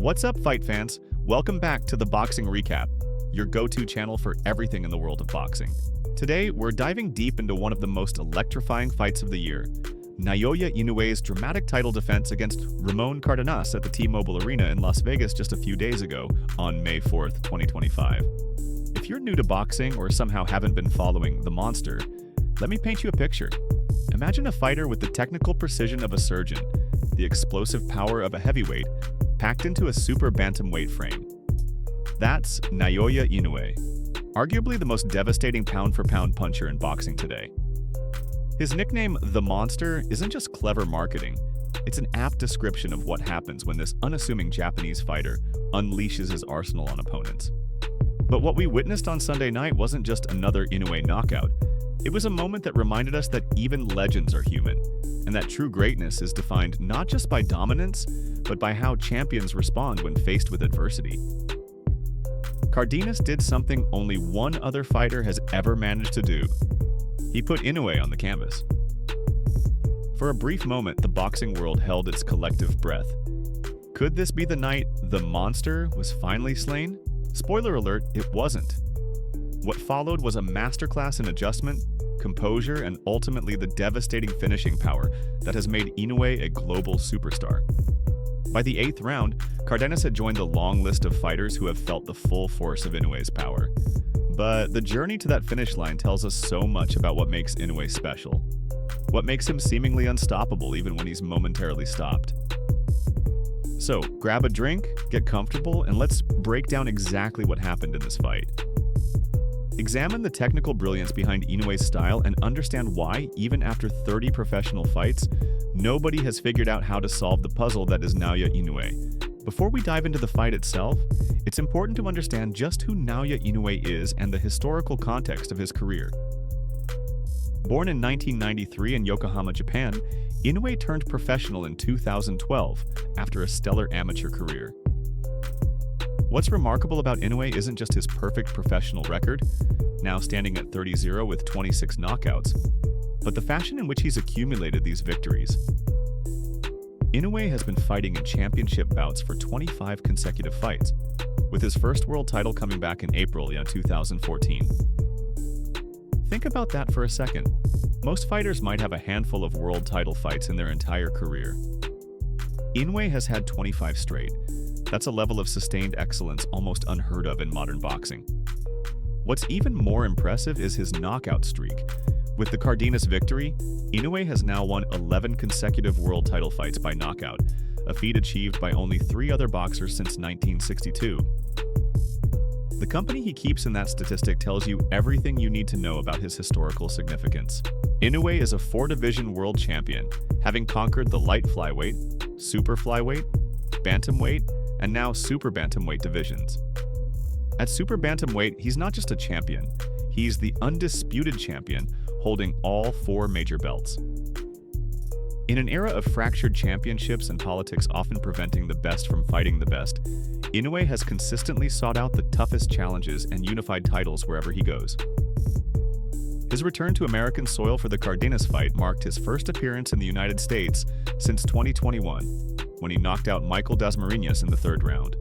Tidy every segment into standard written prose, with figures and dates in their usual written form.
What's up, fight fans? Welcome back to the Boxing Recap, your go-to channel for everything in the world of boxing. Today, we're diving deep into one of the most electrifying fights of the year, Naoya Inoue's dramatic title defense against Ramon Cardenas at the T-Mobile Arena in Las Vegas just a few days ago on May 4th, 2025. If you're new to boxing or somehow haven't been following The Monster, let me paint you a picture. Imagine a fighter with the technical precision of a surgeon, the explosive power of a heavyweight, packed into a super bantamweight frame. That's Naoya Inoue, arguably the most devastating pound-for-pound puncher in boxing today. His nickname, The Monster, isn't just clever marketing. It's an apt description of what happens when this unassuming Japanese fighter unleashes his arsenal on opponents. But what we witnessed on Sunday night wasn't just another Inoue knockout. It was a moment that reminded us that even legends are human, and that true greatness is defined not just by dominance, but by how champions respond when faced with adversity. Cardenas did something only one other fighter has ever managed to do. He put Inoue on the canvas. For a brief moment, the boxing world held its collective breath. Could this be the night The Monster was finally slain? Spoiler alert, it wasn't. What followed was a masterclass in adjustment, composure, and ultimately the devastating finishing power that has made Inoue a global superstar. By the 8th round, Cardenas had joined the long list of fighters who have felt the full force of Inoue's power. But the journey to that finish line tells us so much about what makes Inoue special. What makes him seemingly unstoppable even when he's momentarily stopped. So, grab a drink, get comfortable, and let's break down exactly what happened in this fight. Examine the technical brilliance behind Inoue's style and understand why, even after 30 professional fights, nobody has figured out how to solve the puzzle that is Naoya Inoue. Before we dive into the fight itself, it's important to understand just who Naoya Inoue is and the historical context of his career. Born in 1993 in Yokohama, Japan, Inoue turned professional in 2012 after a stellar amateur career. What's remarkable about Inoue isn't just his perfect professional record, now standing at 30-0 with 26 knockouts, but the fashion in which he's accumulated these victories. Inoue has been fighting in championship bouts for 25 consecutive fights, with his first world title coming back in April 2014. Think about that for a second. Most fighters might have a handful of world title fights in their entire career. Inoue has had 25 straight. That's a level of sustained excellence almost unheard of in modern boxing. What's even more impressive is his knockout streak. With the Cardenas victory, Inoue has now won 11 consecutive world title fights by knockout, a feat achieved by only 3 other boxers since 1962. The company he keeps in that statistic tells you everything you need to know about his historical significance. Inoue is a 4-division world champion, having conquered the light flyweight, super flyweight, bantamweight, and now super bantamweight divisions. At super bantamweight, he's not just a champion, he's the undisputed champion, holding all 4 major belts. In an era of fractured championships and politics often preventing the best from fighting the best, Inoue has consistently sought out the toughest challenges and unified titles wherever he goes. His return to American soil for the Cardenas fight marked his first appearance in the United States since 2021, when he knocked out Michael Dasmariñas in the 3rd round.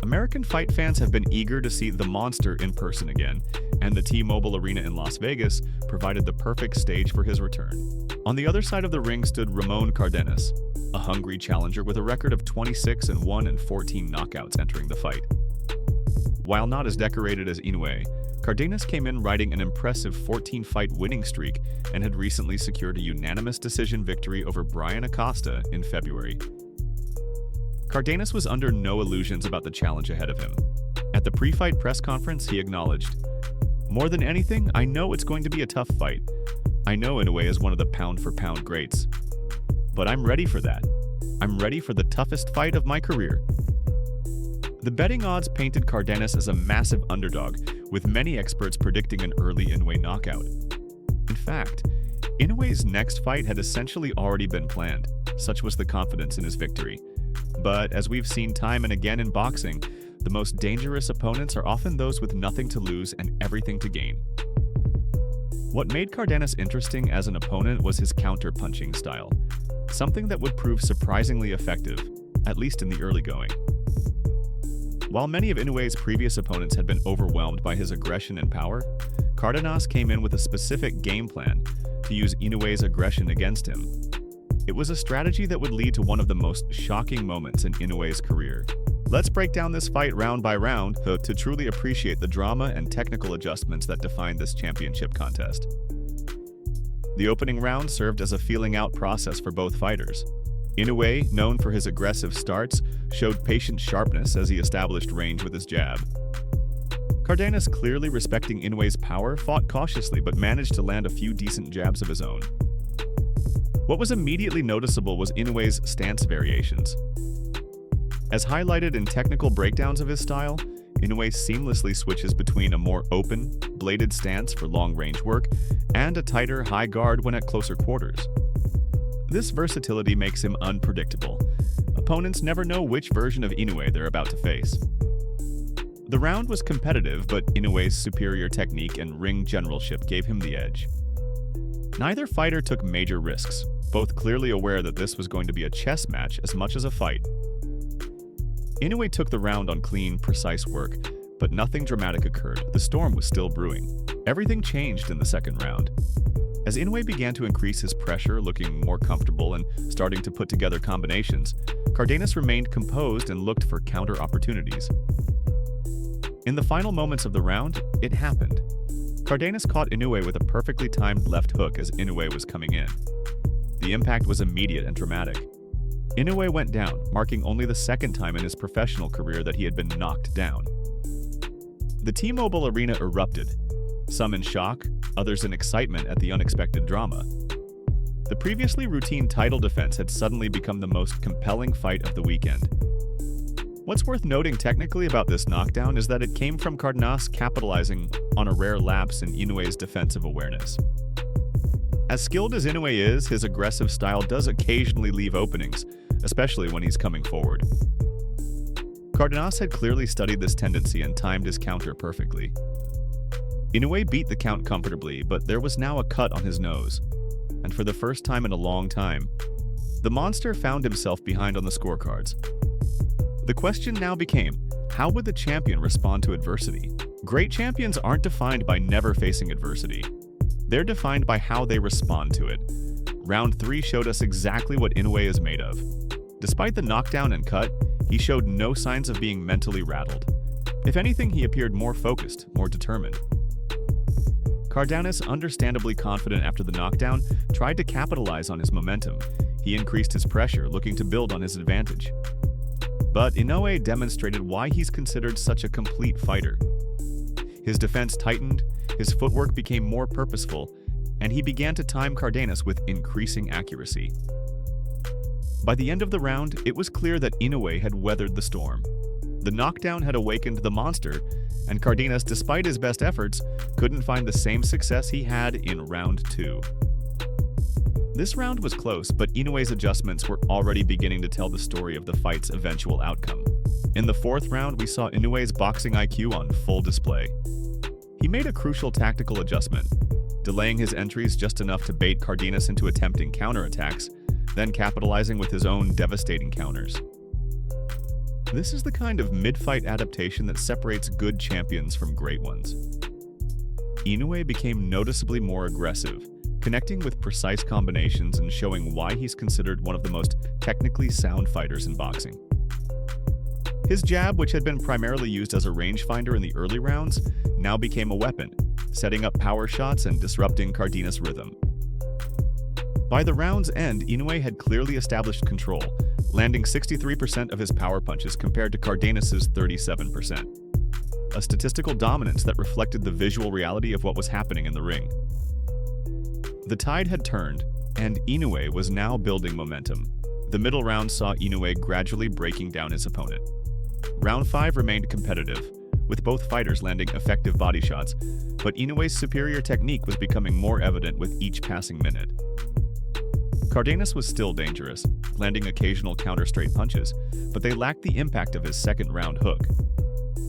American fight fans have been eager to see The Monster in person again, and the T-Mobile Arena in Las Vegas provided the perfect stage for his return. On the other side of the ring stood Ramon Cardenas, a hungry challenger with a record of 26-1 and 14 knockouts entering the fight. While not as decorated as Inoue, Cardenas came in riding an impressive 14-fight winning streak and had recently secured a unanimous decision victory over Brian Acosta in February. Cardenas was under no illusions about the challenge ahead of him. At the pre-fight press conference, he acknowledged, "More than anything, I know it's going to be a tough fight. I know Inoue is one of the pound-for-pound greats. But I'm ready for that. I'm ready for the toughest fight of my career." The betting odds painted Cardenas as a massive underdog, with many experts predicting an early Inoue knockout. In fact, Inoue's next fight had essentially already been planned, such was the confidence in his victory. But as we've seen time and again in boxing, the most dangerous opponents are often those with nothing to lose and everything to gain. What made Cardenas interesting as an opponent was his counter-punching style, something that would prove surprisingly effective, at least in the early going. While many of Inoue's previous opponents had been overwhelmed by his aggression and power, Cardenas came in with a specific game plan to use Inoue's aggression against him. It was a strategy that would lead to one of the most shocking moments in Inoue's career. Let's break down this fight round by round, though, to truly appreciate the drama and technical adjustments that defined this championship contest. The opening round served as a feeling-out process for both fighters. Inoue, known for his aggressive starts, showed patient sharpness as he established range with his jab. Cardenas, clearly respecting Inoue's power, fought cautiously but managed to land a few decent jabs of his own. What was immediately noticeable was Inoue's stance variations. As highlighted in technical breakdowns of his style, Inoue seamlessly switches between a more open, bladed stance for long-range work and a tighter, high guard when at closer quarters. This versatility makes him unpredictable. Opponents never know which version of Inoue they're about to face. The round was competitive, but Inoue's superior technique and ring generalship gave him the edge. Neither fighter took major risks, both clearly aware that this was going to be a chess match as much as a fight. Inoue took the round on clean, precise work, but nothing dramatic occurred. The storm was still brewing. Everything changed in the second round. As Inoue began to increase his pressure, looking more comfortable and starting to put together combinations, Cardenas remained composed and looked for counter opportunities. In the final moments of the round, it happened. Cardenas caught Inoue with a perfectly timed left hook as Inoue was coming in. The impact was immediate and dramatic. Inoue went down, marking only the second time in his professional career that he had been knocked down. The T-Mobile Arena erupted, some in shock, others in excitement at the unexpected drama. The previously routine title defense had suddenly become the most compelling fight of the weekend. What's worth noting technically about this knockdown is that it came from Cardenas capitalizing on a rare lapse in Inoue's defensive awareness. As skilled as Inoue is, his aggressive style does occasionally leave openings, especially when he's coming forward. Cardenas had clearly studied this tendency and timed his counter perfectly. Inoue beat the count comfortably, but there was now a cut on his nose. And for the first time in a long time, the monster found himself behind on the scorecards. The question now became, how would the champion respond to adversity? Great champions aren't defined by never facing adversity. They're defined by how they respond to it. Round 3 showed us exactly what Inoue is made of. Despite the knockdown and cut, he showed no signs of being mentally rattled. If anything, he appeared more focused, more determined. Cardenas, understandably confident after the knockdown, tried to capitalize on his momentum. He increased his pressure, looking to build on his advantage. But Inoue demonstrated why he's considered such a complete fighter. His defense tightened, his footwork became more purposeful, and he began to time Cardenas with increasing accuracy. By the end of the round, it was clear that Inoue had weathered the storm. The knockdown had awakened the monster, and Cardenas, despite his best efforts, couldn't find the same success he had in round 2. This round was close, but Inoue's adjustments were already beginning to tell the story of the fight's eventual outcome. In the 4th round, we saw Inoue's boxing IQ on full display. He made a crucial tactical adjustment, delaying his entries just enough to bait Cardenas into attempting counterattacks, then capitalizing with his own devastating counters. This is the kind of mid-fight adaptation that separates good champions from great ones. Inoue became noticeably more aggressive, connecting with precise combinations and showing why he's considered one of the most technically sound fighters in boxing. His jab, which had been primarily used as a rangefinder in the early rounds, now became a weapon, setting up power shots and disrupting Cardenas' rhythm. By the round's end, Inoue had clearly established control, landing 63% of his power punches compared to Cardenas' 37%. A statistical dominance that reflected the visual reality of what was happening in the ring. The tide had turned, and Inoue was now building momentum. The middle round saw Inoue gradually breaking down his opponent. Round 5 remained competitive, with both fighters landing effective body shots, but Inoue's superior technique was becoming more evident with each passing minute. Cardenas was still dangerous, landing occasional counter-straight punches, but they lacked the impact of his second round hook.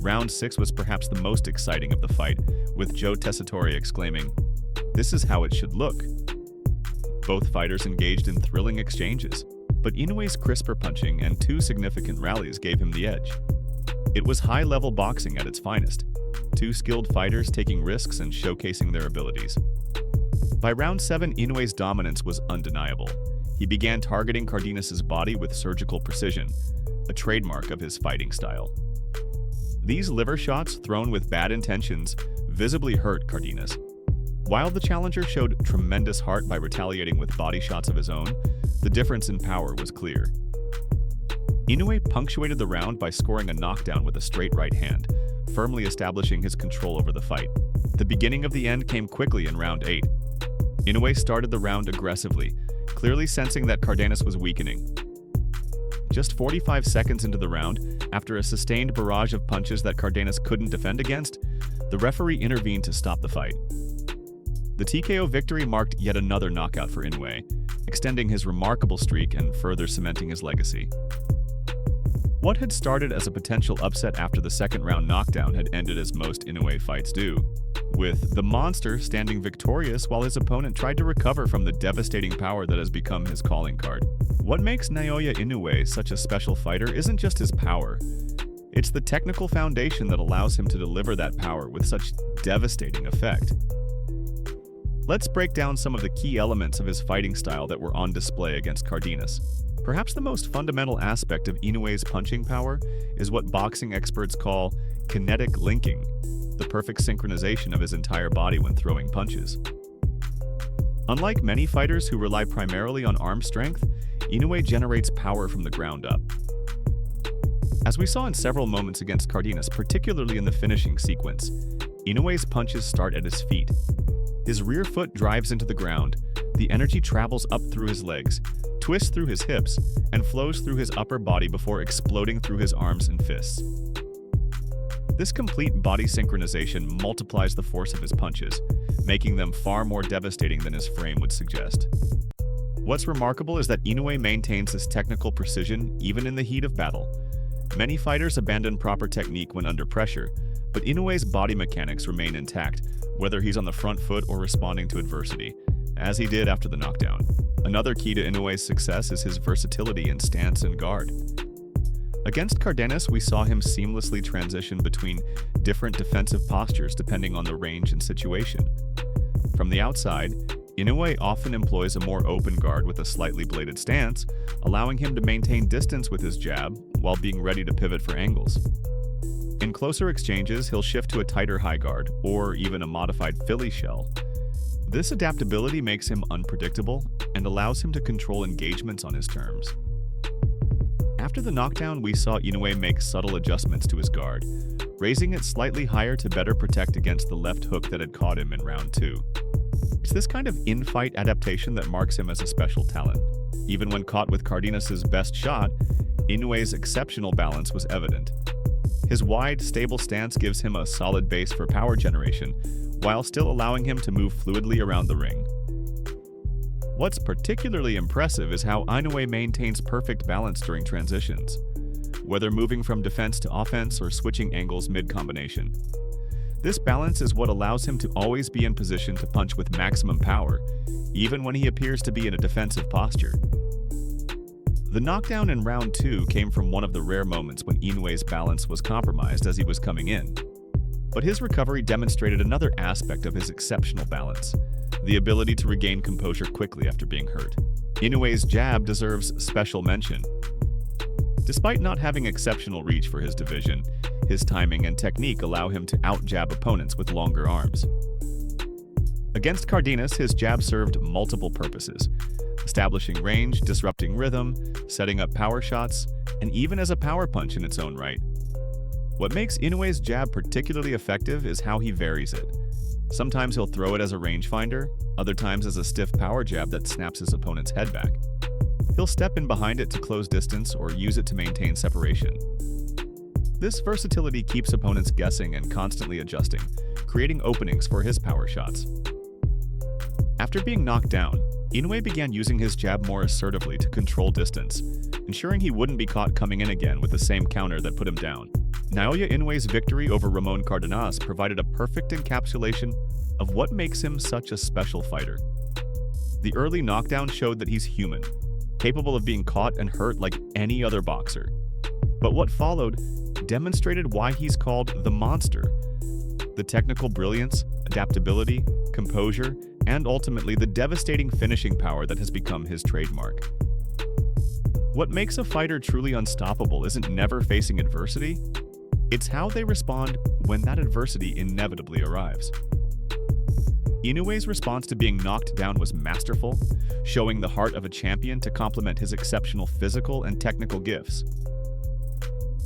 Round 6 was perhaps the most exciting of the fight, with Joe Tessitore exclaiming, "This is how it should look." Both fighters engaged in thrilling exchanges, but Inoue's crisper punching and two significant rallies gave him the edge. It was high-level boxing at its finest, two skilled fighters taking risks and showcasing their abilities. By round 7, Inoue's dominance was undeniable. He began targeting Cardenas's body with surgical precision, a trademark of his fighting style. These liver shots, thrown with bad intentions, visibly hurt Cardenas. While the challenger showed tremendous heart by retaliating with body shots of his own, the difference in power was clear. Inoue punctuated the round by scoring a knockdown with a straight right hand, firmly establishing his control over the fight. The beginning of the end came quickly in round 8. Inoue started the round aggressively, clearly sensing that Cardenas was weakening. Just 45 seconds into the round, after a sustained barrage of punches that Cardenas couldn't defend against, the referee intervened to stop the fight. The TKO victory marked yet another knockout for Inoue, extending his remarkable streak and further cementing his legacy. What had started as a potential upset after the second-round knockdown had ended as most Inoue fights do, with the monster standing victorious while his opponent tried to recover from the devastating power that has become his calling card. What makes Naoya Inoue such a special fighter isn't just his power. It's the technical foundation that allows him to deliver that power with such devastating effect. Let's break down some of the key elements of his fighting style that were on display against Cardenas. Perhaps the most fundamental aspect of Inoue's punching power is what boxing experts call kinetic linking, the perfect synchronization of his entire body when throwing punches. Unlike many fighters who rely primarily on arm strength, Inoue generates power from the ground up. As we saw in several moments against Cardenas, particularly in the finishing sequence, Inoue's punches start at his feet. His rear foot drives into the ground, the energy travels up through his legs, twists through his hips, and flows through his upper body before exploding through his arms and fists. This complete body synchronization multiplies the force of his punches, making them far more devastating than his frame would suggest. What's remarkable is that Inoue maintains this technical precision even in the heat of battle. Many fighters abandon proper technique when under pressure, but Inoue's body mechanics remain intact, whether he's on the front foot or responding to adversity, as he did after the knockdown. Another key to Inoue's success is his versatility in stance and guard. Against Cardenas, we saw him seamlessly transition between different defensive postures depending on the range and situation. From the outside, Inoue often employs a more open guard with a slightly bladed stance, allowing him to maintain distance with his jab while being ready to pivot for angles. In closer exchanges, he'll shift to a tighter high guard, or even a modified Philly shell. This adaptability makes him unpredictable and allows him to control engagements on his terms. After the knockdown, we saw Inoue make subtle adjustments to his guard, raising it slightly higher to better protect against the left hook that had caught him in round 2. It's this kind of in-fight adaptation that marks him as a special talent. Even when caught with Cardenas's best shot, Inoue's exceptional balance was evident. His wide, stable stance gives him a solid base for power generation, while still allowing him to move fluidly around the ring. What's particularly impressive is how Inoue maintains perfect balance during transitions, whether moving from defense to offense or switching angles mid-combination. This balance is what allows him to always be in position to punch with maximum power, even when he appears to be in a defensive posture. The knockdown in round 2 came from one of the rare moments when Inoue's balance was compromised as he was coming in. But his recovery demonstrated another aspect of his exceptional balance, the ability to regain composure quickly after being hurt. Inoue's jab deserves special mention. Despite not having exceptional reach for his division, his timing and technique allow him to out-jab opponents with longer arms. Against Cardenas, his jab served multiple purposes, establishing range, disrupting rhythm, setting up power shots, and even as a power punch in its own right. What makes Inoue's jab particularly effective is how he varies it. Sometimes he'll throw it as a rangefinder, other times as a stiff power jab that snaps his opponent's head back. He'll step in behind it to close distance or use it to maintain separation. This versatility keeps opponents guessing and constantly adjusting, creating openings for his power shots. After being knocked down, Inoue began using his jab more assertively to control distance, ensuring he wouldn't be caught coming in again with the same counter that put him down. Naoya Inoue's victory over Ramon Cardenas provided a perfect encapsulation of what makes him such a special fighter. The early knockdown showed that he's human, capable of being caught and hurt like any other boxer. But what followed demonstrated why he's called the Monster. The technical brilliance, adaptability, composure, and ultimately the devastating finishing power that has become his trademark. What makes a fighter truly unstoppable isn't never facing adversity, it's how they respond when that adversity inevitably arrives. Inoue's response to being knocked down was masterful, showing the heart of a champion to complement his exceptional physical and technical gifts.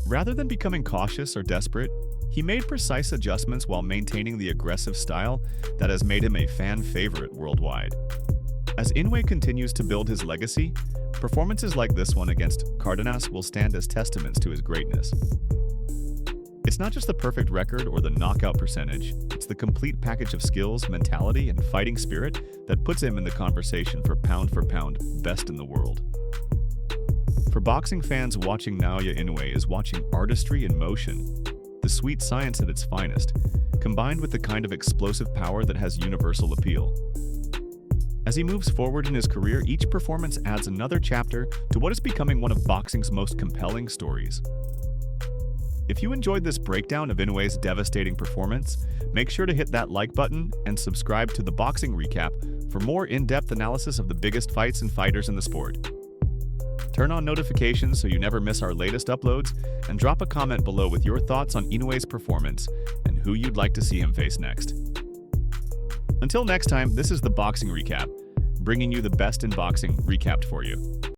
Rather than becoming cautious or desperate, he made precise adjustments while maintaining the aggressive style that has made him a fan favorite worldwide. As Inoue continues to build his legacy, performances like this one against Cardenas will stand as testaments to his greatness. It's not just the perfect record or the knockout percentage, it's the complete package of skills, mentality, and fighting spirit that puts him in the conversation for pound best in the world. For boxing fans, watching Naoya Inoue is watching artistry in motion, the sweet science at its finest, combined with the kind of explosive power that has universal appeal. As he moves forward in his career, each performance adds another chapter to what is becoming one of boxing's most compelling stories. If you enjoyed this breakdown of Inoue's devastating performance, make sure to hit that like button and subscribe to the Boxing Recap for more in-depth analysis of the biggest fights and fighters in the sport. Turn on notifications so you never miss our latest uploads, and drop a comment below with your thoughts on Inoue's performance and who you'd like to see him face next. Until next time, this is the Boxing Recap, bringing you the best in boxing recapped for you.